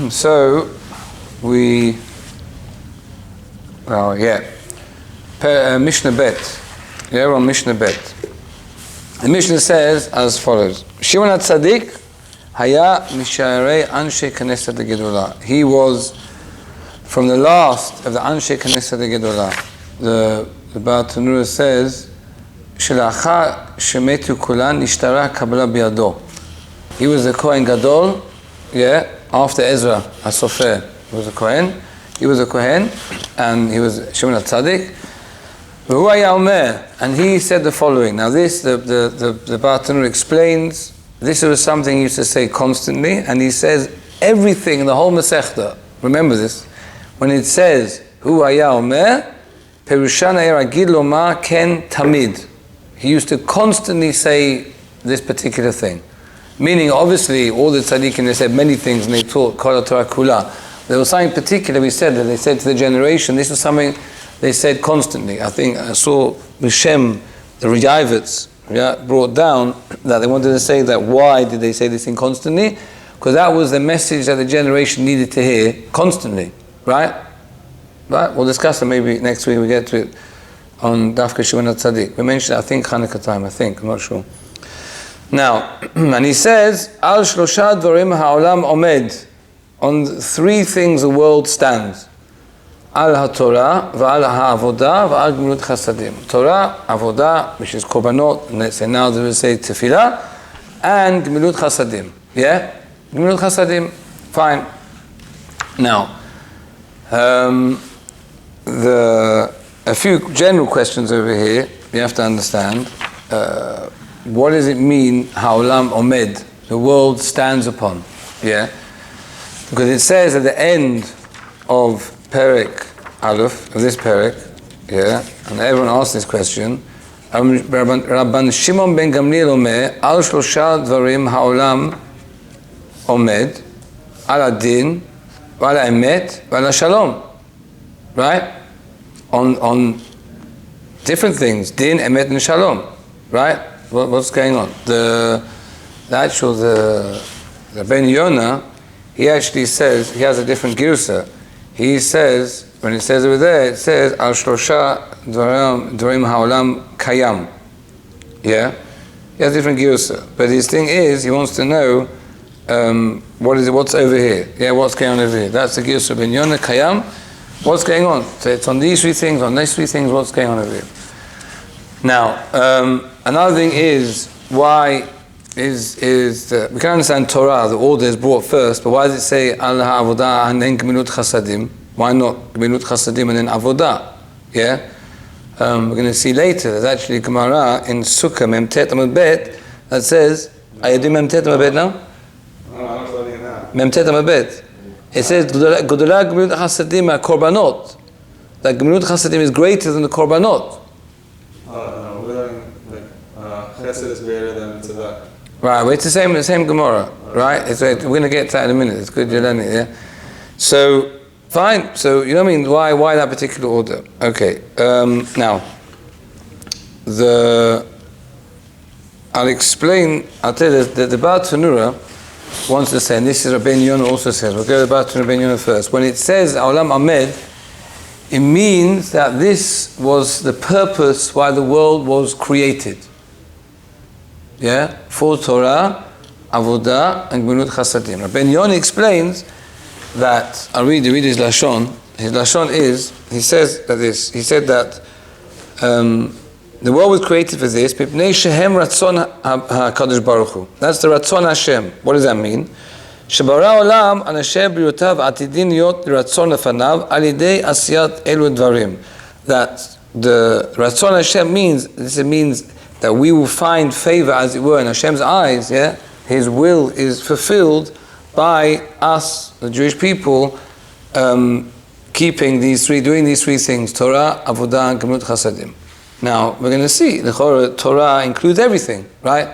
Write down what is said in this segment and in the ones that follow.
So we, Mishnah Bet. Yeah, we're on Mishnah Bet. The Mishnah says as follows: Shimon HaTzadik haya misharei anshe Knesset HaGedolah. He was from the last of the anshe Knesset HaGedolah. The Baal Tanura says, Shelacha shemetu kulan nishtara kabbalah biyado. He was a Kohen Gadol, after Ezra HaSofer. He was a Kohen. And he was Shimon HaTzadik. And he said the following. Now this, the Baal Tanura explains, this was something he used to say constantly, and he says everything in the whole Masechta. Remember this. When it says, Hu haya omer, Perushan haya ragid lomar ken tamid. He used to constantly say this particular thing. Meaning, obviously, all the tzaddikim, they said many things, and they taught Kol HaTorah Kula. There was something particular we said that they said to the generation, this is something they said constantly. I think I saw Mishem, the Riyavitz, brought down that they wanted to say that why did they say this thing constantly? Because that was the message that the generation needed to hear constantly, right? We'll discuss it maybe next week, we get to it on Dafka Shimon HaTzadik. We mentioned, I think, Hanukkah time, I'm not sure. Now, and he says, Al shlosha dvarim ha'olam omed. On three things the world stands. Al ha'torah, v'al ha'avodah, v'al gemilut chasadim. Torah, avodah, which is korbanot, and let's say now they will say tefillah, and gemilut chasadim. Yeah? Gemilut chasadim, fine. Now, a few general questions over here, you have to understand. What does it mean, ha'olam omed, the world stands upon? Yeah? Because it says at the end of Perek Aleph, of this Perek, and everyone asks this question, Rabban Shimon ben Gamliel omer, al shlosha dvarim ha'olam omed, al adin, v'al ha'emet, v'al ha'shalom. Right? On different things, din, emet, and shalom. Right? What's going on? The Ben Yonah, he actually says, he has a different girsa. He says, when it says over there, it says, Al shlosha dvarim ha'olam kayam. Yeah? He has a different girsa. But his thing is, he wants to know, what's over here? Yeah, what's going on over here? That's the girsa of Ben Yonah, kayam. What's going on? So it's on these three things, what's going on over here? Now, another thing is, why is we can understand Torah, the order is brought first, but why does it say Al ha'avodah and then gemilut chasadim? Why not gemilut chasadim and then avodah? Yeah? We're going to see later, there's actually a Gemara in Sukkah, Memtet Amud Bet, that says, are you doing Memtet Amud Bet now? No, I'm studying it now. Memtet Amud Bet. It says, Godolah gemilut chasadim ha-korbanot. That gemilut chasadim is greater than the korbanot. No, we're learning, chesed is greater than tzedakah. Right, well, it's the same Gemara, right? We're going to get to that in a minute. It's good you're learning it, yeah? So, fine. So, you know what I mean? Why that particular order? Okay. Now, I'll explain. I'll tell you, the Baal Tanura wants to say, and this is Rabbi Yonah also says, we'll go to the Baal Tanura Rabbi Yonah first. When it says, Olam Amed, it means that this was the purpose why the world was created. Yeah, for Torah, Avodah, and Gemilut Chasadim. Rabbi Yonah explains that, I'll read his Lashon. His Lashon is, he said that the world was created for this, Pipnei Shehem Ratzon HaKadosh Baruch Hu. That's the Ratzon Hashem. What does that mean? Shebara Olam Anasher B'yotav Atidin Yot Ratzon Lefanav Alidei Asiyat Elu Dvarim. That the Ratzon Hashem means that we will find favor, as it were, in Hashem's eyes, yeah? His will is fulfilled by us, the Jewish people, doing these three things, Torah, Avodah, and Gemilut Chasadim. Now, we're going to see, the Torah includes everything, right?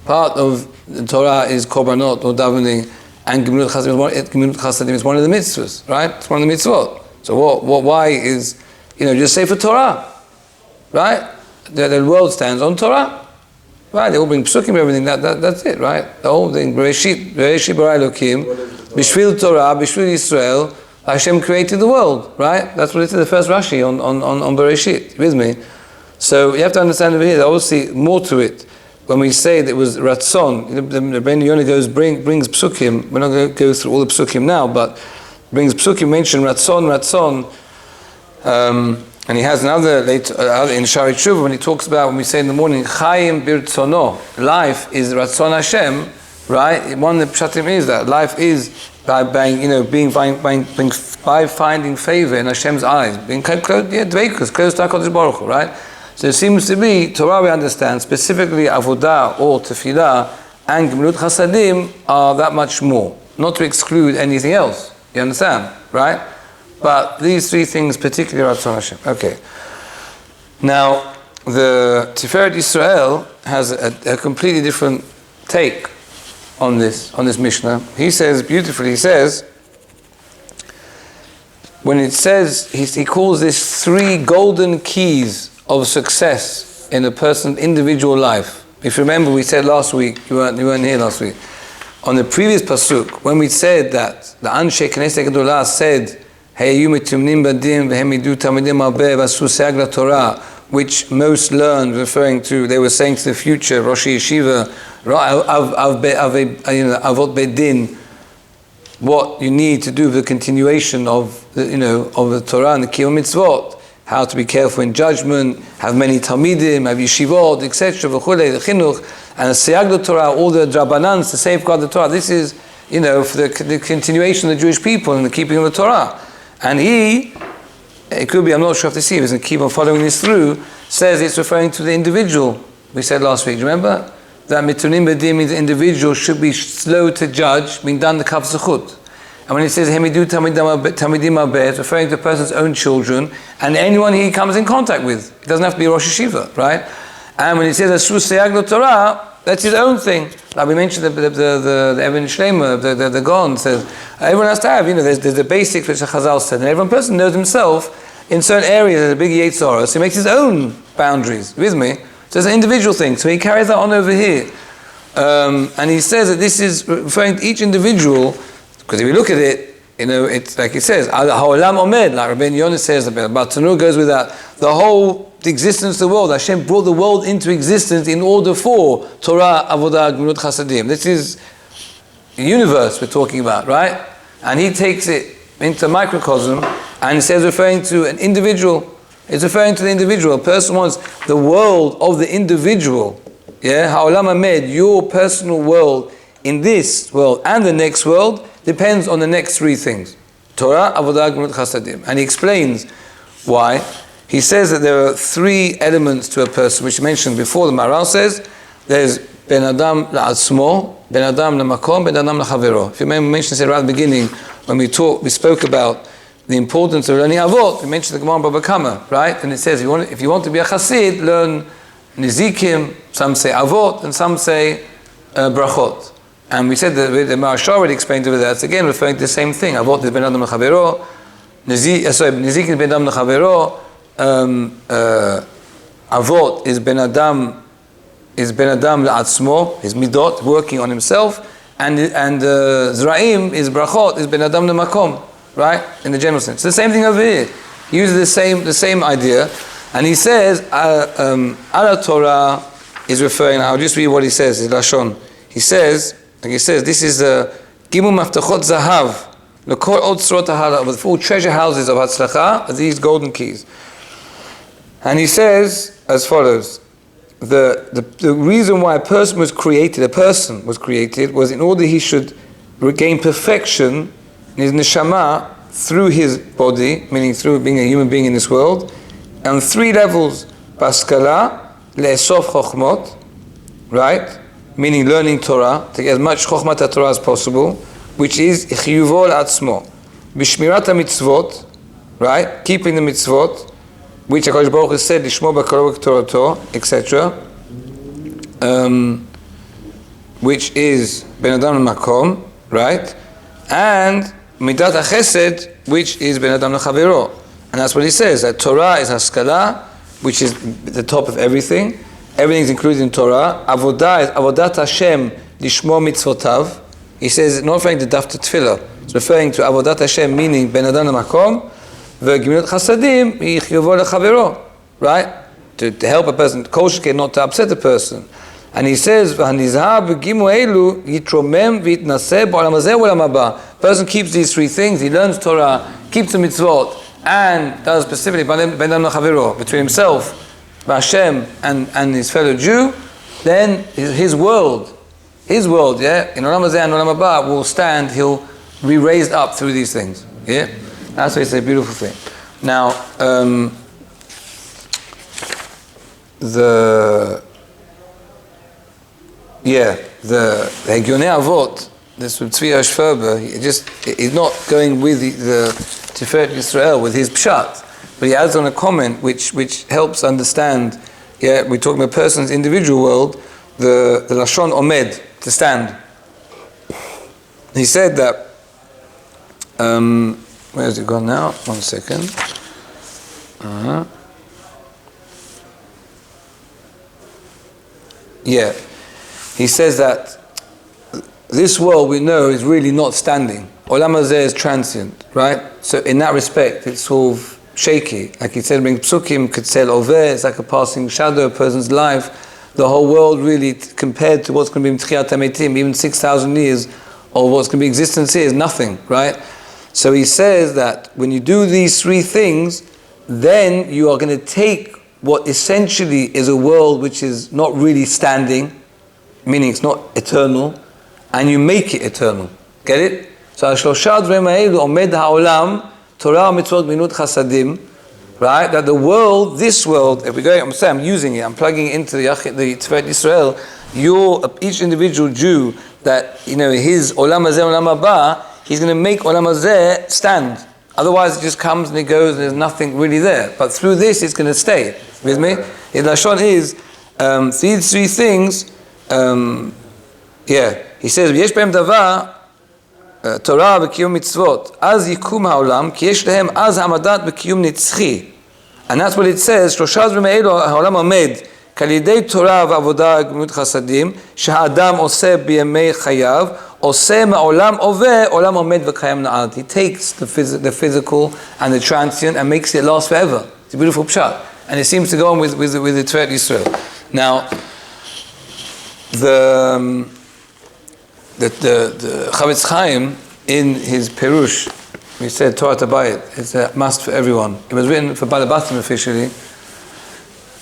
Part of the Torah is Korbanot, or davening, and Gemilut Chasadim is one of the mitzvahs, right? It's one of the mitzvot. So why is, just say for Torah, right? The world stands on Torah, right? They all bring psukim, everything. That's it, right? The whole thing. Bereshit bara Elokim. Bishvil Torah, Bishvil Yisrael, Hashem created the world, right? That's what it is, the first Rashi on Bereshit, with me? So you have to understand over here, there's obviously more to it. When we say that it was Ratzon, the Ben Yonah brings Psukim, we're not going to go through all the Psukim now, but brings Psukim, mention Ratzon, and he has another later in Shari Tshuva when he talks about, when we say in the morning, Chaim Birtzono, life is Ratzon Hashem, right? One of the Pshatim is that life is by finding favor in Hashem's eyes, being close to HaKadosh Baruch Hu, right? So it seems to be, Torah we understand, specifically Avodah or Tefillah and Gemilut Chasadim are that much more, not to exclude anything else, you understand, right? But these three things particularly are Ratzon Hashem. Okay. Now, the Tiferet Yisrael has a completely different take on this Mishnah. He says, beautifully, he says, when it says, he calls this 3 golden keys of success in a person's individual life. If you remember, we said last week, you weren't here last week, on the previous pasuk, when we said that the Anshe Knesset Gedolah said, which most learned, referring to, they were saying to the future, Rosh Yeshiva, Avot Bedin, what you need to do for the continuation of the Torah and the Kiyum Mitzvot, how to be careful in judgment, have many Talmidim, have Yeshivot, etc., the Chinuch, and the Siyag Torah, all the Drabanans to safeguard the Torah. This is, for the continuation of the Jewish people and the keeping of the Torah. And it could be, I'm not sure if he was going to keep on following this through, says it's referring to the individual. We said last week, remember? That mitunim bedim means the individual should be slow to judge, being done the kav zechut. And when it says hemidu tamidim abeh, it's referring to a person's own children and anyone he comes in contact with. It doesn't have to be Rosh Yeshiva, right? And when it says asru seyag lo Torah, that's his own thing. Like we mentioned the Evan Shleima, the Gon says, everyone has to have, there's the basics which the Chazal said, and every person knows himself in certain areas, there's a big Yetzirah, so he makes his own boundaries, with me? So it's an individual thing, so he carries that on over here. And he says that this is referring to each individual, because if you look at it, it's like it says, Ha'olam Omed, like Rabbi Yonah says, about Tanur goes with that, the existence of the world, Hashem brought the world into existence in order for Torah, Avodah, Gemilut Chasadim. This is the universe we're talking about, right? And he takes it into microcosm and it says referring to an individual. It's referring to the individual. A person wants the world of the individual. Yeah? Ha'olam Hamed, your personal world in this world and the next world depends on the next 3 things. Torah, Avodah, Gemilut Chasadim. And he explains why. He says that there are 3 elements to a person, which he mentioned before. The Maharal says, there's Ben Adam la'atzmo, Ben Adam la'makom, Ben Adam la'chavero. If you remember, we mentioned it right at the beginning, when we spoke about the importance of learning Avot. We mentioned the Gemara in Baba Kama, right? And it says, if you want to be a Chassid, learn Nizikim, some say Avot, and some say Brachot. And we said that the Maharal already explained over there, it's again referring to the same thing. Avot is Ben Adam la'chavero, Nizikim is Ben Adam la'chavero, Avot is Ben Adam la'atzmo, his midot, working on himself, and Zra'im is Brachot, is Ben Adam la'makom, right? In the general sense. It's the same thing over here. He uses the same idea, and he says, Ala Torah is referring, I'll just read what he says, his Lashon. He says, this is Gimel Maftachot Zahav, L'kol Od Tzorot HaHala, with 4 treasure houses of Hatzlacha, are these golden keys. And he says as follows, the reason why a person was created was in order he should regain perfection in his neshama through his body, meaning through being a human being in this world, on 3 levels. Baskala, le'esof chokhmot, right? Meaning learning Torah, to get as much chokhmat Torah as possible, which is chiyuvo l'atzmo. Bishmirat mitzvot, right? Keeping the mitzvot, which HaKadosh Baruch Hu said, Lishmo b'karov Torato, etc., which is Ben Adam l'makom, right? And Midat HaChesed, which is Ben Adam l'chavero. And that's what he says, that Torah is Haskalah, which is the top of everything. Everything is included in Torah. Avodah is Avodat Hashem, Lishmo mitzvotav, he says it's not referring to daf tefillah. It's referring to avodat Hashem, meaning ben adam lemakom, v'gemilut chasadim yichyovo lechavero, right? To help a person, kol sheken, not to upset a person. And he says, "V'hanizhar b'gimu elu yitromem v'yitnaseh b'olam hazeh u'olam haba." Person keeps these three things. He learns Torah, keeps the mitzvot, and does specifically ben adam lechavero, between himself, Hashem, and his fellow Jew. Then his world, in olam hazeh and olam haba will stand. He'll be raised up through these things. Yeah, that's why it's a beautiful thing. Now, the Pirkei Avot, this from Tzvi Ashferber, he's not going with the Tiferet Yisrael with his pshat, but he adds on a comment which helps understand. Yeah, we're talking about a person's individual world, the lashon omed, to stand. He said that. Where has it gone now? 1 second. Yeah. He says that this world we know is really not standing. Olam hazeh is transient, right? So in that respect, it's sort of shaky. Like he said, psukim ketzel over, it's like a passing shadow of a person's life. The whole world really, compared to what's going to be Tchiyat HaMetim, even 6,000 years of what's going to be existence here, is nothing, right? So he says that when you do these three things, then you are going to take what essentially is a world which is not really standing, meaning it's not eternal, and you make it eternal. Get it? So Shlosha Dvarim Ha'elu Omed Ha'olam Torah Mitzvot Minut Chasadim, right? That the world, this world, if we go, I'm using it, I'm plugging it into the Tiferet Yisrael. Each individual Jew that his Olam Hazeh Olam Haba, he's going to make Olam Hazeh stand. Otherwise, it just comes and it goes, and there's nothing really there. But through this, it's going to stay. With me? The lashon is these three things. He says, "Yesh behem davar Torah v'kiyum mitzvot az yikum ha'olam ki yesh lehem az ha'amadat v'kiyum nitzchi." And that's what it says. Shlosha dvarim ha'elu ha'olam omed kalidei Torah v'avodah gemilut chasadim sheha'adam oseh b'yemei chayav oseh ma'olam oveh olam omed v'kayam na'ad. He takes the physical and the transient and makes it last forever. It's a beautiful pshat, and it seems to go on with the Tiferet Yisrael. Now, the Chavetz Chaim in his Perush, we said Torah Tabayit, it's a must for everyone. It was written for Balabatim officially,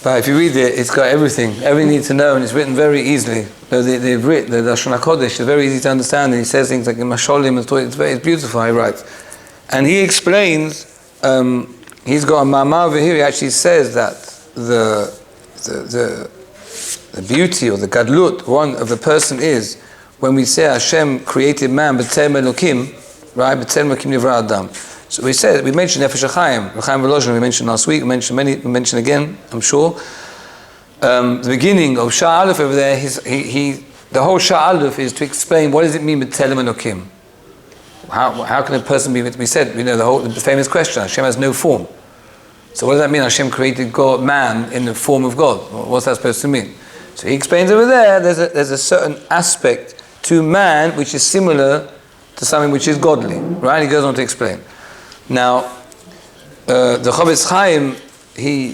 but if you read it, it's got everything you need to know, and it's written very easily. They've written the Lashon HaKodesh is very easy to understand, and he says things like in Masholim, it's beautiful how he writes. And he explains, he's got a Ma'amar over here, he actually says that the beauty or the gadlut one of the person is when we say Hashem created man b'tzelem Elokim, right? B'tzelem Elokim nivra Adam. So we mentioned Nefesh HaChaim, Chaim Volozhin, we mentioned last week, we mentioned again, I'm sure. The beginning of Shah Aleph over there, the whole Shah Aleph is to explain what does it mean b'tzelem Elokim. How can a person be? We said, the famous question: Hashem has no form. So what does that mean? Hashem created God, man, in the form of God. What's that supposed to mean? So he explains over there. There's a certain aspect to man which is similar to something which is godly, right? He goes on to explain. Now, the Chavetz Chaim, he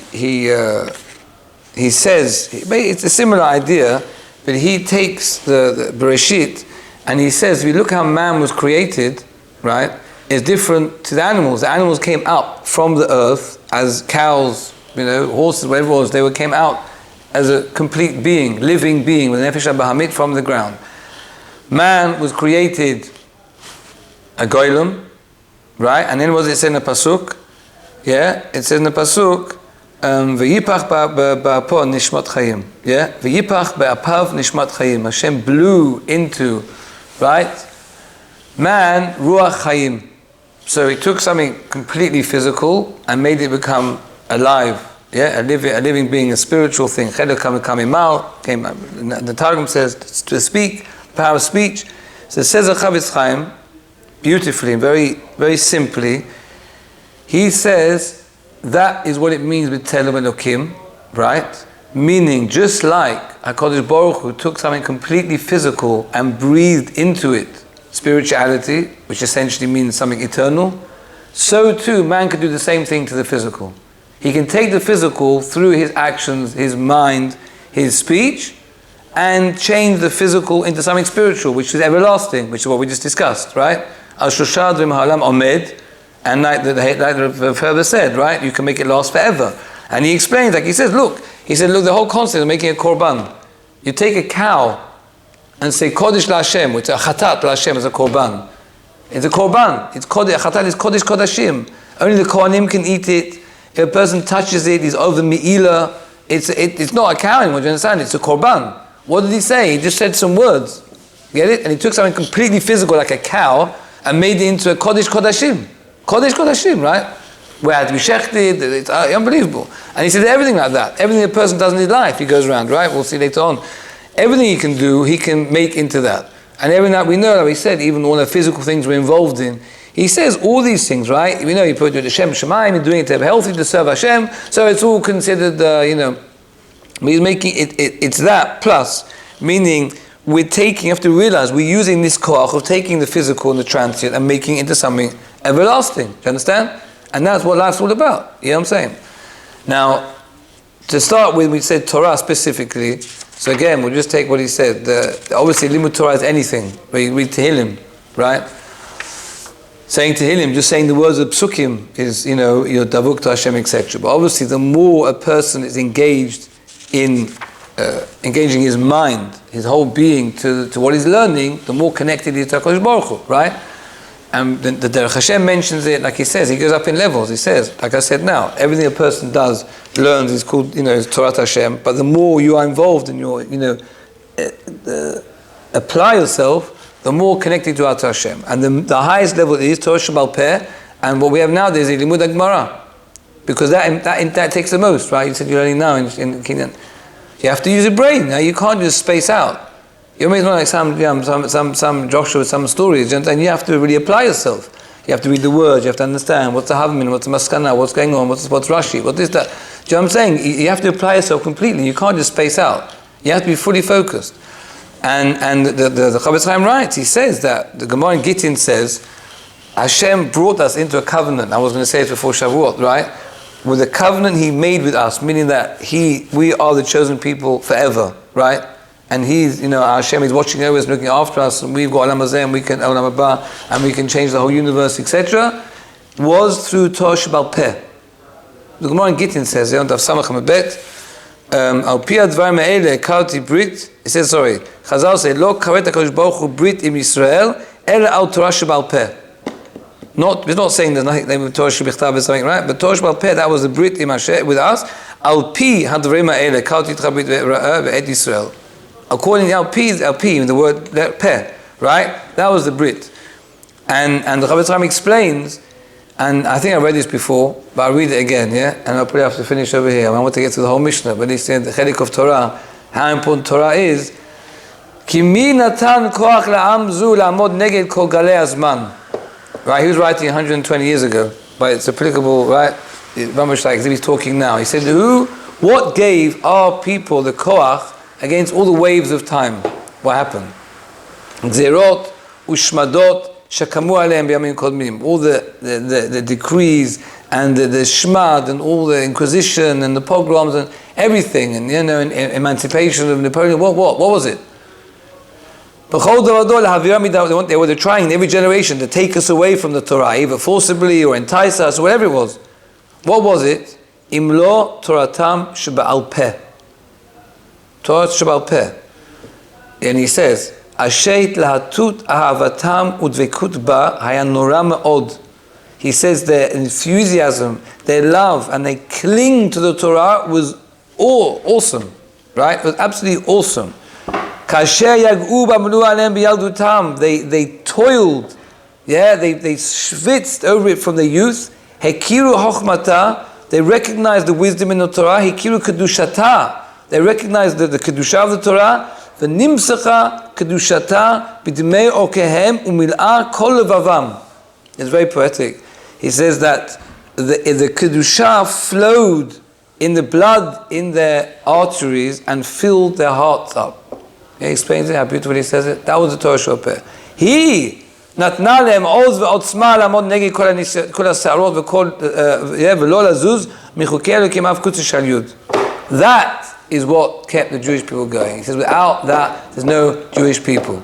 says it's a similar idea, but he takes the Bereshit. And he says, if you look how man was created, right, it's different to the animals. The animals came up from the earth as cows, horses, whatever it was. They came out as a complete being, living being, with an nefesh bahamit from the ground. Man was created a goylem, right? And then what does it say in the pasuk? Yeah, it says in the pasuk, V'yipach ba'apo nishmat chayim. Yeah, V'yipach ba'apav nishmat chayim. Hashem blew into, right, man, ruach chayim. So he took something completely physical and made it become alive. Yeah, a living being, a spiritual thing. The Targum says to speak, power of speech. So it says a Chavetz Chaim, beautifully and very, very simply. He says that is what it means with Telem Elokim, right? Meaning, just like HaKadosh Baruch Hu took something completely physical and breathed into it, spirituality, which essentially means something eternal, so too man can do the same thing to the physical. He can take the physical through his actions, his mind, his speech, and change the physical into something spiritual, which is everlasting, which is what we just discussed, right? Al-Shoshad Rim-Ha'alam Omed, and like the further said, right? You can make it last forever. And he explains, like he says, look, the whole concept of making a korban. You take a cow and say Kodesh LaHashem, which is a chatat LaHashem, is a korban. It's a korban. It's Kodesh, chatat is Kodesh Kodashim. Only the Kohanim can eat it. If a person touches it, he's over Me'ilah. It's not a cow anymore, do you understand? It's a korban. What did he say? He just said some words. Get it? And he took something completely physical, like a cow, and made it into a Kodesh Kodashim. Kodesh Kodashim, right? Where it had to be shechted, it's unbelievable. And he said everything like that. Everything a person does in his life, he goes around, right? We'll see later on. Everything he can do, he can make into that. And everything that we know, like we said, even all the physical things we're involved in, he says all these things, right? We know you put it to Shem Shemaim, you're doing it to have healthy, to serve Hashem, so it's all considered, but he's making it's that plus, meaning you have to realize we're using this koach of taking the physical and the transient and making it into something everlasting. Do you understand? And that's what life's all about. You know what I'm saying? Now, to start with, we said Torah specifically. So again, we'll just take what he said. Obviously, limud Torah is anything. Where you read Tehillim, right? Saying Tehillim, just saying the words of Psukim is, your davuk to Hashem, etc. But obviously, the more a person is engaged in engaging his mind, his whole being to what he's learning, the more connected he is to HaKadosh Baruch Hu, right? And the Derech Hashem mentions it, like he says, he goes up in levels. He says, like I said now, everything a person does, learns, is called, is Torah Hashem. But the more you are involved in your, apply yourself, the more connected you are to Hashem. And the highest level is Torah Shebal Peh, and what we have nowadays is Limud HaGemara. Because that takes the most, right? You said you're learning now in Kenyan. You have to use your brain. Now you can't just space out. You may like some Joshua, some stories, and you have to really apply yourself. You have to read the words. You have to understand what's the Havmin, what's the Maskana, what's going on, what's Rashi, what is that. Do you know what I'm saying? You have to apply yourself completely. You can't just space out. You have to be fully focused. And the Chavetz Chaim writes. He says that the Gemara in Gittin says Hashem brought us into a covenant. I was going to say it before Shavuot, right? With the covenant He made with us, meaning that we are the chosen people forever, right? And He's, Hashem is watching over us, looking after us, and we've got Olam Hazeh, and we can Olam Haba, and we can change the whole universe, etc. Was through Torah Shebal Peh. The Gemara in Gittin says, Al Pi Advarim Ha'ele Karti Brit. It says, Chazal say, Lo Karet HaKadosh Baruch Hu Brit im Yisrael, Ela Al Torah Shebal Peh. We're not saying there's nothing with Torah Shebichtav or something, right? But Torah Shebal Peh, that was the Brit im Hashem with us. Al Pi Hadvarim Ha'ele Karti Brit Ve'et Yisrael. According to LP, the word Peh, right? That was the Brit. And the Chavetz Chaim explains, and I think I read this before, but I'll read it again, yeah? And I'll probably have to finish over here. I want to get to the whole Mishnah, but he said the chelik of Torah, how important Torah is. Ki mi natan koach la'am zu la'amod neged kol galei hazman. Right, he was writing 120 years ago, but it's applicable, right? Ramesh, like as if he's talking now. He said, what gave our people the koach against all the waves of time? What happened? Gzerot ushmadot shakamu aleim b'yamim kodmim. All the decrees and the shmad and all the inquisition and the pogroms and everything, and emancipation of Napoleon. What was it? They were trying in every generation to take us away from the Torah, either forcibly or entice us, or whatever it was. What was it? Imlo Toratam Sheba'al Peh. Torah Sheba'al Peh. And he says, Asheit lahatut ahavatam udvekut ba haya nora me'od. He says their enthusiasm, their love, and they cling to the Torah was awesome. Right? It was absolutely awesome. Kasher yag'u b'amlu alem b'yaldutam. They toiled, they schwitzed over it from the youth. Hekiru hochmata. They recognized the wisdom in the Torah. Hekiru kedushata. They recognized the kedusha of the Torah. V'nimsecha kedushata b'dmei okehem umil'a kol levavam. It's very poetic. He says that the kedusha flowed in the blood in their arteries and filled their hearts up. He explains it, how beautifully he says it. That was the Torah Sheba'al Peh. He נתנה להם עוז ועוצמה לעמוד נגד כל הסערות ולא לזוז מחוקי אלוקים אף קוצר של יוד. That is what kept the Jewish people going. He says, without that, there's no Jewish people.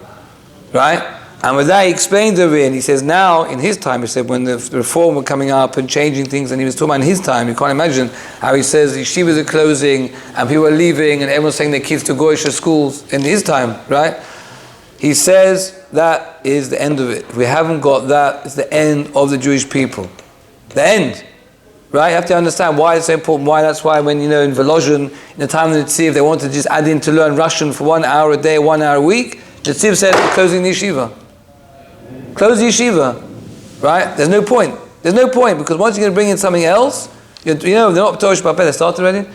Right? And with that, he explains over here, and he says now, in his time, he said, when the reform were coming up and changing things, and he was talking about in his time, you can't imagine how he says yeshivas are closing, and people are leaving, and everyone's sending their kids to goyish schools in his time, right? He says that is the end of it. If we haven't got that, it's the end of the Jewish people. The end. Right? You have to understand why it's so important. Why? That's why when, in Volozhin, in the time of the Netziv, they wanted to just add in to learn Russian for 1 hour a day, 1 hour a week. The Netziv said, we're closing the yeshiva. Close the yeshiva. Right? There's no point. There's no point, because once you're going to bring in something else, they're not Torah Shabbat, they started already,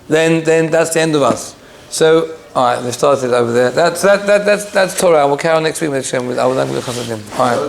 then that's the end of us. So, alright, they've started over there. That's Torah. We'll carry on next week with Hashem. All right.